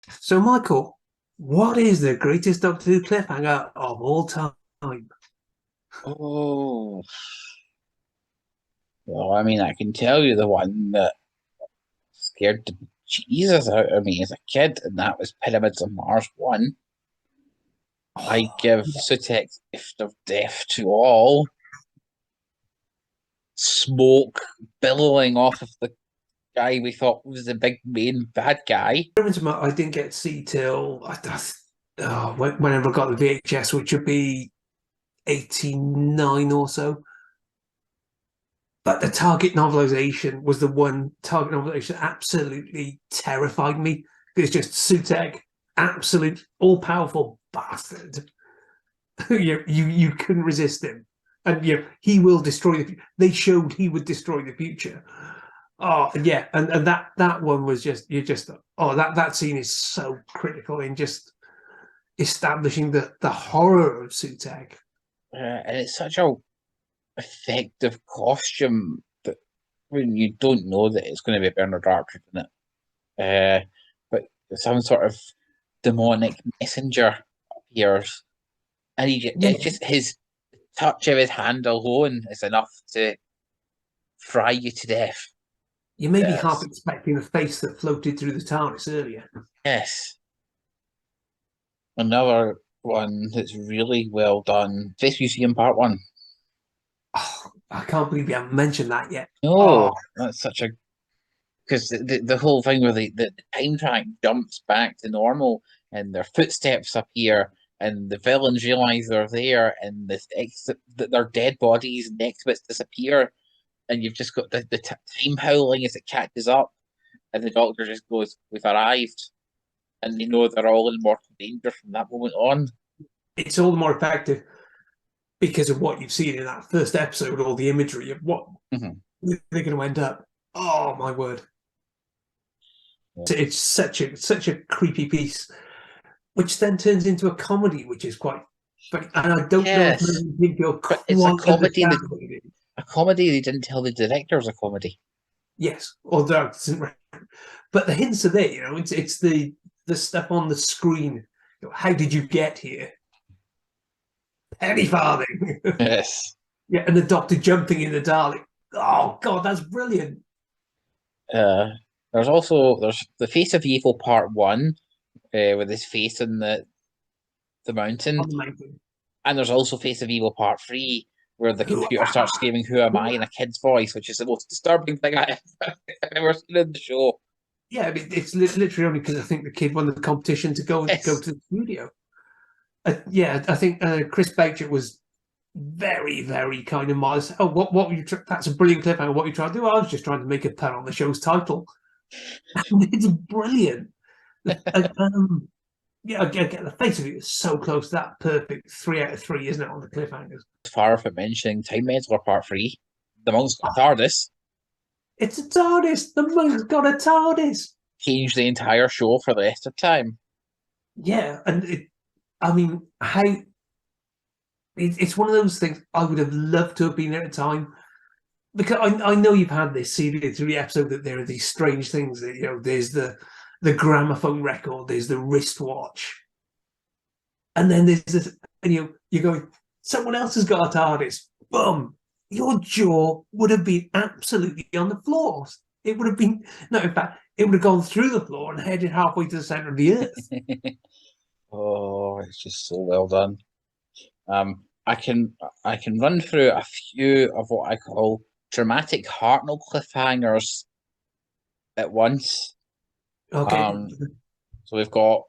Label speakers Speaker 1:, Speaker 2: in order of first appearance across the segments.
Speaker 1: So, Michael, what is the greatest Doctor Who cliffhanger of all time?
Speaker 2: Oh, well, I mean, I can tell you the one that scared the Jesus out of me as a kid, and that was Pyramids of Mars 1. I
Speaker 1: Oh,
Speaker 2: give
Speaker 1: yeah.
Speaker 2: Sutek's gift of death to all. Smoke billowing off of the guy we thought was the big main bad guy.
Speaker 1: I didn't get to see till whenever I got the VHS, which would be 89 or so. But the Target novelization was the one Target novelization that absolutely terrified me. It's just Sutek, absolute all powerful bastard. You couldn't resist him, and he will destroy the. They showed he would destroy the future. Oh yeah, and that one was just that scene is so critical in just establishing the horror of Sutek.
Speaker 2: And it's such a effective costume that when you don't know that it's going to be Bernard Archer in it. But some sort of demonic messenger appears, and
Speaker 1: Yeah,
Speaker 2: it's just his touch of his hand alone is enough to fry you to death.
Speaker 1: you may be half
Speaker 2: Yes,
Speaker 1: expecting the face that floated through the TARDIS earlier.
Speaker 2: yes. Another one that's really well done. Space Museum Part One.
Speaker 1: Oh, I can't believe you haven't mentioned that yet. Oh,
Speaker 2: No, that's such a because the whole thing where the time track jumps back to normal and their footsteps appear and the villains realize they're there and that their dead bodies and the exhibits disappear and you've just got the time howling as it catches up and the doctor just goes, "We've arrived," and they know they're all in mortal danger from that moment on.
Speaker 1: it's all the more effective because of what you've seen in that first episode, all the imagery of what
Speaker 2: Mhm.
Speaker 1: they're going to end up. Oh my word! It's such a creepy piece, which then turns into a comedy, which is quite funny. And I don't know if
Speaker 2: Yes,
Speaker 1: many people
Speaker 2: but it's a
Speaker 1: quite
Speaker 2: comedy
Speaker 1: understand
Speaker 2: that
Speaker 1: what it is.
Speaker 2: a comedy they didn't tell the director was a comedy.
Speaker 1: Yes, although it isn't right. But the hints are there. It's the stuff on the screen. How did you get here? Penny farthing.
Speaker 2: Yes.
Speaker 1: Yeah, and the doctor jumping in the Dalek. Oh God, that's brilliant.
Speaker 2: Uh, there's the Face of Evil Part One, with his face in the mountain,
Speaker 1: On the mountain.
Speaker 2: and there's also Face of Evil Part Three, where the computer starts screaming "Who am I?" in a kid's voice, which is the most disturbing thing I've ever seen in the show.
Speaker 1: Yeah, I mean, it's literally only because I think the kid won the competition to go
Speaker 2: Yes.
Speaker 1: to the studio. Yeah, I think Chris Baker was very, very kind of modest. Oh, what were you? That's a brilliant cliffhanger. What were you trying to do? I was just trying to make a pun on the show's title. It's brilliant. Yeah, again, the face of it is so close to that perfect 3 out of 3, isn't it, on the cliffhangers?
Speaker 2: Far from mentioning Time Meddler Part Three, the monk's got a TARDIS,
Speaker 1: It's a TARDIS. The monk's got a TARDIS.
Speaker 2: changed the entire show for the rest of time.
Speaker 1: Yeah, and I mean, it's one of those things I would have loved to have been there at the time because I know you've had this series through the episode that there are these strange things that there's the gramophone record, there's the wristwatch, and then there's this, and you're going, someone else has got a TARDIS. Boom! Your jaw would have been absolutely on the floor. It would have been no, in fact, it would have gone through the floor and headed halfway to the center of the earth.
Speaker 2: Oh, it's just so well done. I can run through a few of what I call dramatic Hartnell cliffhangers at once.
Speaker 1: Okay,
Speaker 2: Um, so we've got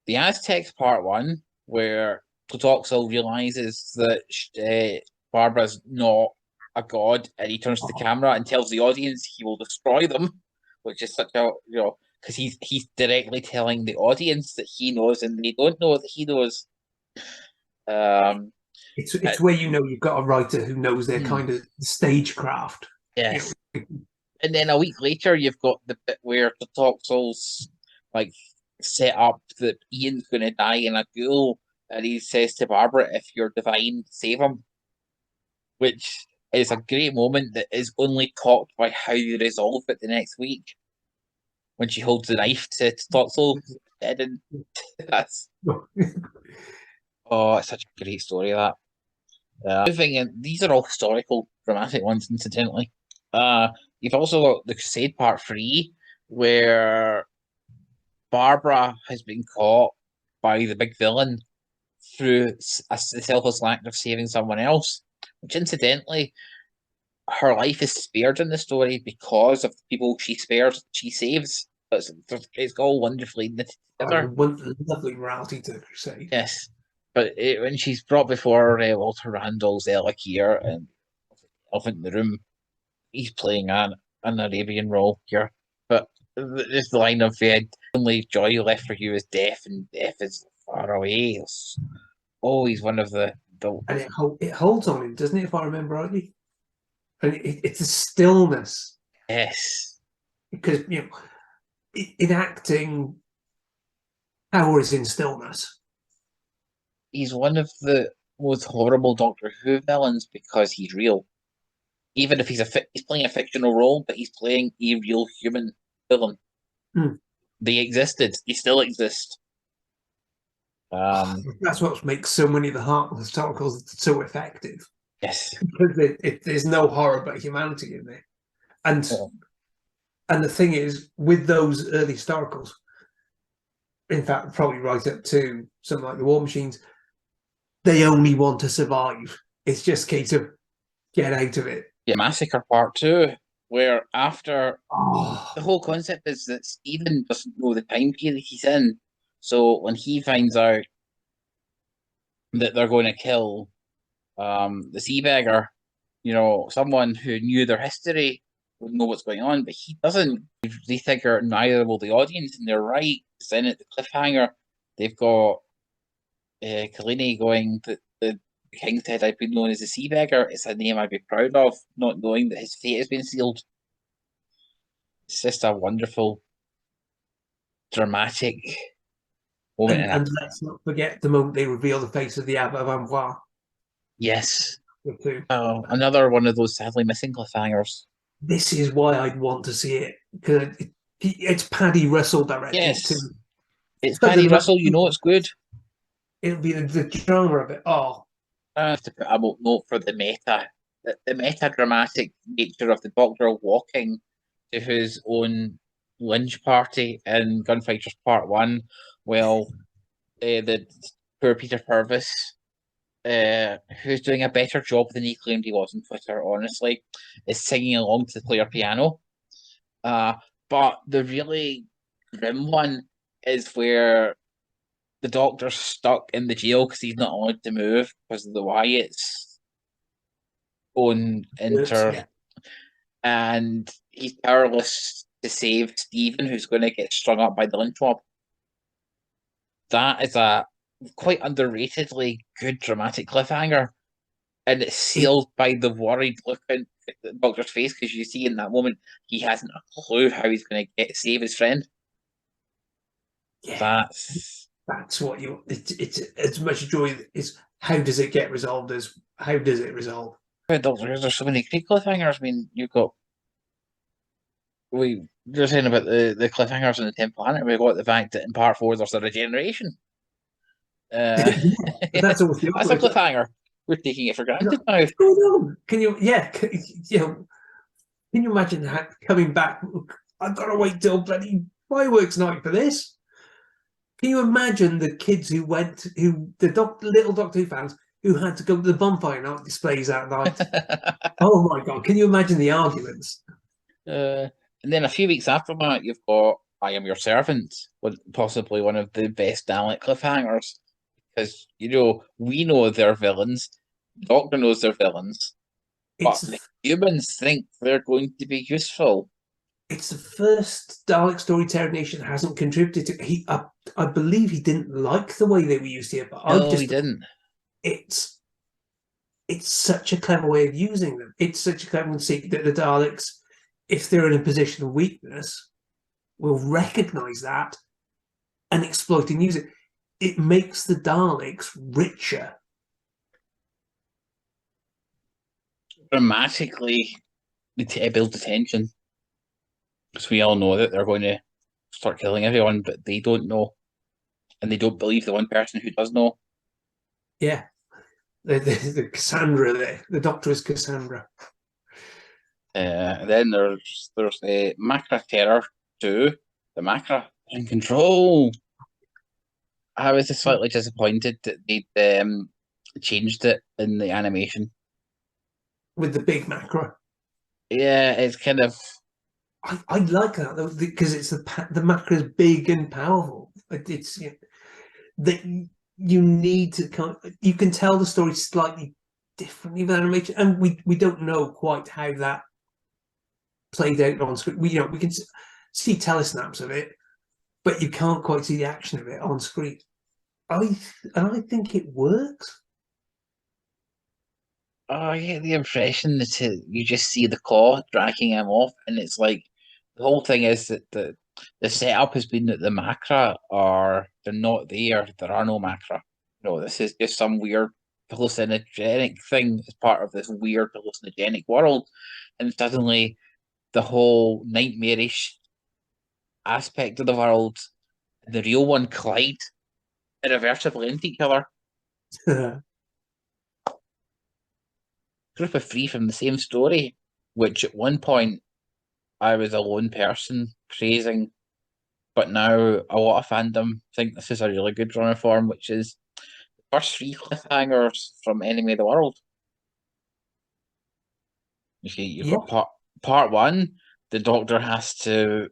Speaker 2: the Aztecs Part One, where Plutoxel realizes that Barbara's not a god, and he turns to the camera and tells the audience he will destroy them, which is such a because he's directly telling the audience that he knows, and they don't know that he knows. Um,
Speaker 1: it's where you've got a writer who knows their
Speaker 2: hmm,
Speaker 1: kind of stagecraft. You
Speaker 2: yes, and then a week later, you've got the bit where Plutoxel's like set up that Ian's going to die in a duel, and he says to Barbara, "If you're divine, save him," which is a great moment that is only topped by how you resolve it the next week when she holds the knife to Plutoxel. And that's oh, it's such a great story that. Moving in, these are all historical, dramatic ones, incidentally. You've also got the Crusade Part 3, where Barbara has been caught by the big villain through a selfless act of saving someone else, which incidentally, her life is spared in the story because of the people she saves. It's all wonderfully knitted together.
Speaker 1: Lovely morality to the Crusade.
Speaker 2: Yes, but when she's brought before Walter Randall's Ella here and Elephant in the Room, he's playing an Arabian role here. But this line of the only joy left for you is death, and death is far away. It's always one of the
Speaker 1: And it holds on him, doesn't it? If I remember rightly, and it's a stillness.
Speaker 2: yes.
Speaker 1: Because in acting, power is in stillness.
Speaker 2: He's one of the most horrible Doctor Who villains because he's real. Even if he's playing a fictional role, but he's playing a real human villain.
Speaker 1: Mm.
Speaker 2: They existed. They still exist.
Speaker 1: That's what makes so many of the historicals so effective.
Speaker 2: Yes.
Speaker 1: Because there's no horror but humanity in it. And the thing is, with those early historicals, in fact, probably right up to something like the War Machines, they only want to survive. It's just a case of get out of it.
Speaker 2: Yeah, Massacre Part 2, where after the whole concept is that Stephen doesn't know the time period he's in. So when he finds out that they're going to kill the sea beggar, someone who knew their history would know what's going on, but he doesn't. They figure neither will the audience, and they're right. Because then at the cliffhanger, they've got Kalini going, the king said I've been known as the sea beggar. It's a name I'd be proud of, not knowing that his fate has been sealed. It's just a wonderful, dramatic moment.
Speaker 1: And let's not forget the moment they reveal the face of the Abbot of Amboise.
Speaker 2: Yes. Another one of those sadly missing cliffhangers.
Speaker 1: This is why I'd want to see it, because it's Paddy Russell directing.
Speaker 2: Yes.
Speaker 1: Too.
Speaker 2: It's Paddy Russell, it's good.
Speaker 1: It'll be the genre of it.
Speaker 2: I have to put a note for the meta dramatic nature of the Doctor walking to his own lynch party in Gunfighters Part 1. Well, the poor Peter Purvis, who's doing a better job than he claimed he was on Twitter, honestly, is singing along to the player piano. But the really grim one is where the Doctor's stuck in the jail because he's not allowed to move because of the Wyatts own and he's powerless to save Stephen, who's going to get strung up by the lynch mob. That is a quite underratedly good dramatic cliffhanger, and it's sealed by the worried look on the Doctor's face, because you see in that moment he hasn't a clue how he's going to save his friend.
Speaker 1: Yeah, that's what it's as much joy is how does it get resolved as how does it resolve.
Speaker 2: Doctor, there's so many great cliffhangers. I mean, you're saying about the cliffhangers on the 10th planet. We've got the fact that in Part 4 there's a regeneration.
Speaker 1: That's always the
Speaker 2: that's a cliffhanger. We're taking it for granted now.
Speaker 1: What's going on? Can you imagine coming back? I've got to wait till bloody fireworks night for this. Can you imagine the kids little Doctor Who fans who had to go to the bonfire night displays that night? Oh my God! Can you imagine the arguments?
Speaker 2: And then a few weeks after that, you've got "I Am Your Servant," possibly one of the best Dalek cliffhangers, because we know they're villains. The Doctor knows they're villains, but the humans think they're going to be useful.
Speaker 1: It's the first Dalek story Terror Nation hasn't contributed to. I believe he didn't like the way they were used here, but
Speaker 2: he didn't.
Speaker 1: It's such a clever way of using them. It's such a clever conceit that the Daleks, if they're in a position of weakness, will recognise that and exploit and use it. It makes the Daleks richer.
Speaker 2: Dramatically, it builds the tension. Because we all know that they're going to start killing everyone, but they don't know. and they don't believe the one person who does know.
Speaker 1: Yeah, the Cassandra there. The Doctor is Cassandra.
Speaker 2: Then there's the Macra Terror 2, the Macra in control. I was just slightly disappointed that they changed it in the animation.
Speaker 1: With the big macro.
Speaker 2: Yeah, it's kind of.
Speaker 1: I like that though, because it's the macro is big and powerful. It's that you need to you can tell the story slightly differently with animation, and we don't know quite how that played out on screen. We can see telesnaps of it, but you can't quite see the action of it on screen. I think it works.
Speaker 2: Oh, I get the impression that you just see the claw dragging him off, and it's like the whole thing is that the setup has been that the Macra they're not there. There are no Macra. No, this is just some weird hallucinogenic thing as part of this weird hallucinogenic world, and suddenly the whole nightmarish aspect of the world and the real one collide irreversibly into each other. Group of three from the same story, which at one point I was a lone person praising, but now a lot of fandom think this is a really good run of form, which is the first three cliffhangers from Enemy of the World. You've got part one, the Doctor has to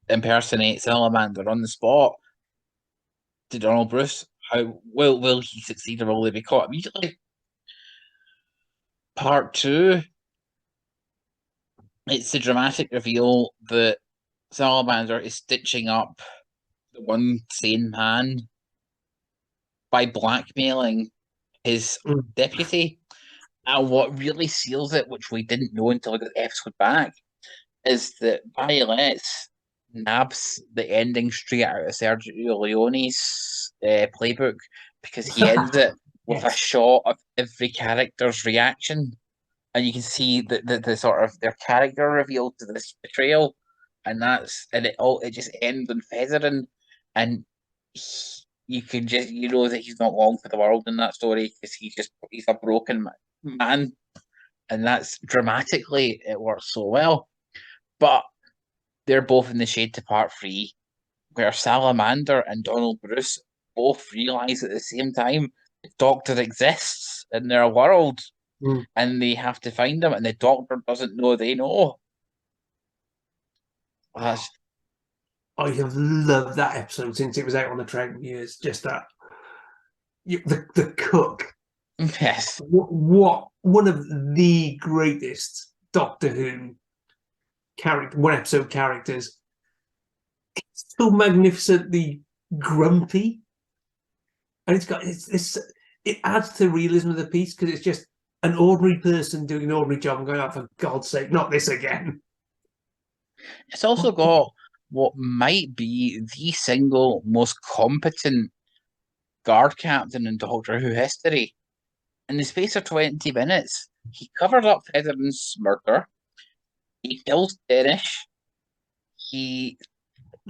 Speaker 2: impersonate Salamander on the spot to Donald Bruce. How will he succeed, or will they be caught immediately? Part two, it's the dramatic reveal that Salamander is stitching up the one sane man by blackmailing his deputy. And what really seals it, which we didn't know until we got the episode back, is that Violet nabs the ending straight out of Sergio Leone's playbook, because he ends it with a shot of every character's reaction, and you can see the sort of their character reveal to this betrayal, and it just ends on Featherin, and you can just know that he's not long for the world in that story, because he's a broken man, and that's dramatically it works so well. But they're both in the shade to part three, where Salamander and Donald Bruce both realise at the same time the Doctor exists in their world, and they have to find him, and the Doctor doesn't know they know.
Speaker 1: I have loved that episode since it was out on the Trout Years. Just that the cook.
Speaker 2: Yes.
Speaker 1: What one of the greatest Doctor Who one episode characters. It's so magnificently grumpy, and it adds to the realism of the piece, because it's just an ordinary person doing an ordinary job and going, "Oh, for God's sake, not this again."
Speaker 2: It's also got what might be the single most competent guard captain in Doctor Who history. In the space of 20 minutes, he covered up Fetherin's murder, he kills Dennis, he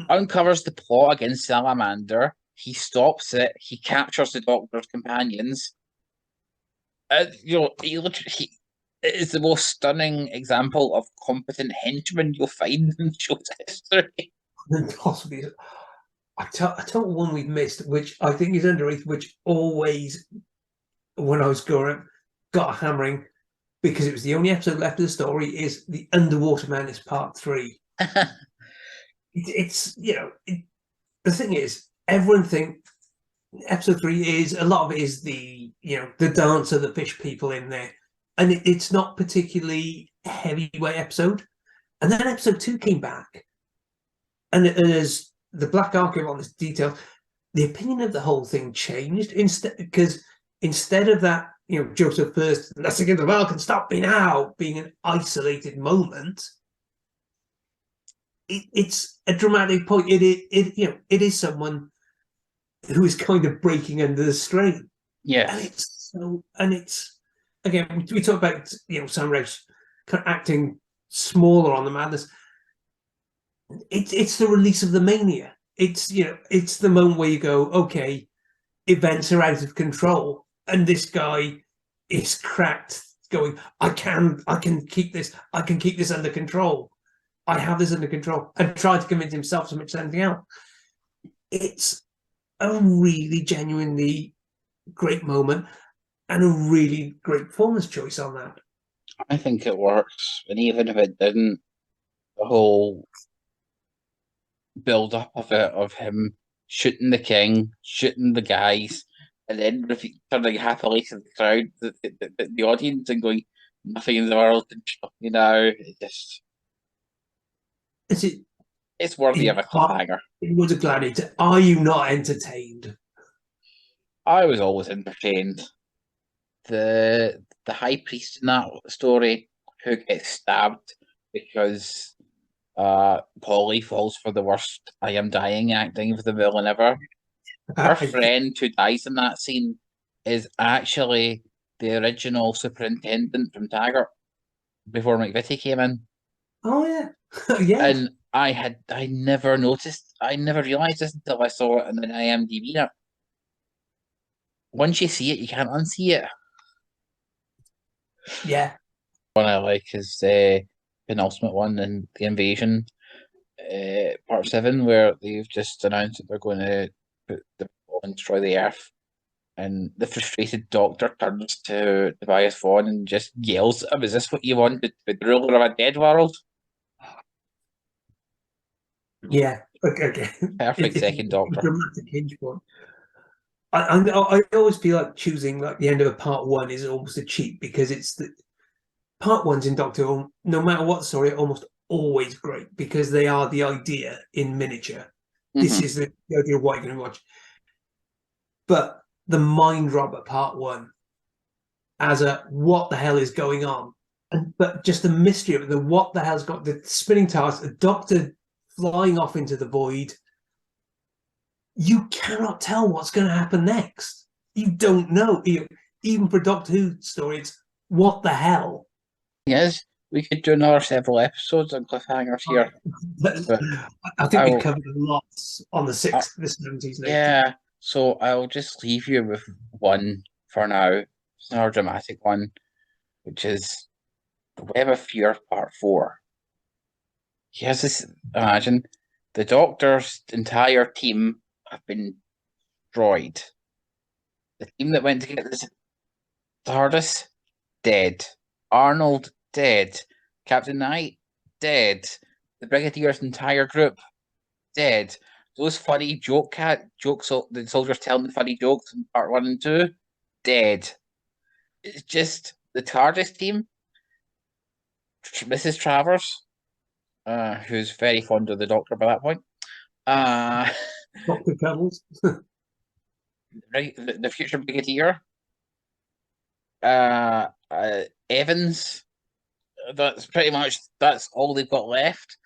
Speaker 2: uncovers the plot against Salamander, he stops it, he captures the Doctor's companions. It is the most stunning example of competent henchman you'll find in the show's history.
Speaker 1: Possibly. I tell one we've missed, which I think is underrated, which always, when I was growing up, got a hammering, because it was the only episode left of the story, is the Underwater Madness Part 3. The thing is, everyone thinks episode 3 is, a lot of it is the dance of the fish people in there, and it's not particularly a heavyweight episode. And then episode 2 came back, and as the Black Archive on this detail, the opinion of the whole thing changed, because instead of that, Joseph first, "Let's again the world can stop me now," being an isolated moment, it's a dramatic point. It is someone who is kind of breaking under the strain.
Speaker 2: Yeah.
Speaker 1: And it's again, we talk about Sam Rouse kind of acting smaller on the madness. It's the release of the mania. it's it's the moment where you go, okay, events are out of control, and this guy is cracked, going, I can keep this under control. I have this under control, and try to convince himself so much as anything else. It's a really genuinely great moment and a really great performance choice on that.
Speaker 2: I think it works, and even if it didn't, the whole build up of it, of him shooting the king, shooting the guys, and then turning happily to the crowd, the audience, and going, "Nothing in the world can stop me now." It just,
Speaker 1: Is it?
Speaker 2: it's worthy of a cliffhanger.
Speaker 1: It was a gladiator. Are you not entertained?
Speaker 2: I was always entertained. The high priest in that story, who gets stabbed because Polly falls for the worst "I am dying" acting of the villain ever. Her friend who dies in that scene is actually the original superintendent from Taggart before McVitie came in.
Speaker 1: Oh yeah, yeah,
Speaker 2: And I never noticed, I never realised this until I saw it in an IMDb note. Once you see it, you can't unsee it.
Speaker 1: yeah.
Speaker 2: One I like is penultimate one in the invasion, part 7, where they've just announced that they're going to put the bomb and destroy the Earth. And the frustrated doctor turns to Tobias Vaughn and just yells at him, "Is this what you wanted? To be the ruler of a dead world?"
Speaker 1: Yeah, okay.
Speaker 2: Perfect second Doctor.
Speaker 1: Dramatic hinge point. I always feel like choosing like the end of a part one is almost a cheat, because it's the part ones in Doctor Who, no matter what story, are almost always great because they are the idea in miniature. This
Speaker 2: Mm-hmm.
Speaker 1: is the idea of what you're going to watch. But the Mind Robber part one, as a what the hell is going on, but just the mystery of it, the what the hell's got the spinning tires, a doctor flying off into the void. You cannot tell what's going to happen next. You don't know. Even for Doctor Who story, it's what the hell.
Speaker 2: Yes, we could do another several episodes on cliffhangers here, but
Speaker 1: I think we've
Speaker 2: I'll,
Speaker 1: covered a lot on the
Speaker 2: uh,
Speaker 1: sixth, the 70s and 80s.
Speaker 2: yeah. So I'll just leave you with one for now. It's another dramatic one, which is the Web of Fear Part 4. Here's this: imagine the Doctor's entire team have been destroyed. The team that went to get this TARDIS, dead. Arnold, dead. Captain Knight, dead. The Brigadier's entire group, dead. Those funny jokes, the soldiers telling the funny jokes in part 1 and 2, dead. It's just the TARDIS team, Mrs. Travers, who's very fond of the Doctor by that point.
Speaker 1: Dr. Pebbles.
Speaker 2: Right, the future Brigadier, Evans. That's pretty much, that's all they've got left.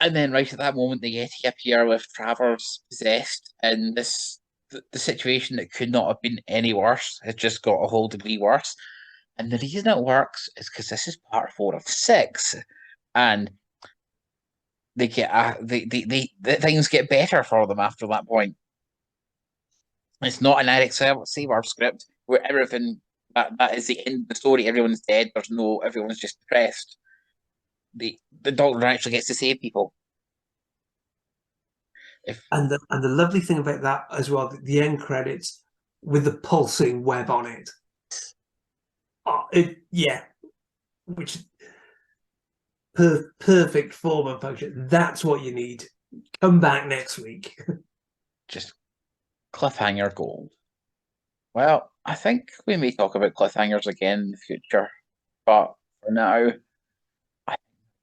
Speaker 2: And then right at that moment, the Yeti appear with Travers possessed, and the situation that could not have been any worse has just got a whole degree worse. And the reason it works is because this is part 4 of 6, and they get the things get better for them after that point. It's not an Eric Saber script where everything that is the end of the story. Everyone's dead. Everyone's just depressed. The Doctor actually gets to save people.
Speaker 1: And the lovely thing about that as well, the end credits with the pulsing web on it. Yeah, which perfect form and function. That's what you need. Come back next week.
Speaker 2: Just cliffhanger gold. Well, I think we may talk about cliffhangers again in the future, but for now, I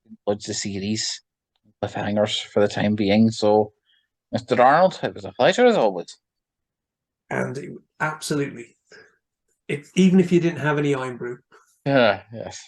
Speaker 2: think that the series cliffhangers for the time being. So, Mr. Arnold, it was a pleasure as always.
Speaker 1: And absolutely, even if you didn't have any Iron Brew.
Speaker 2: Yeah, yes.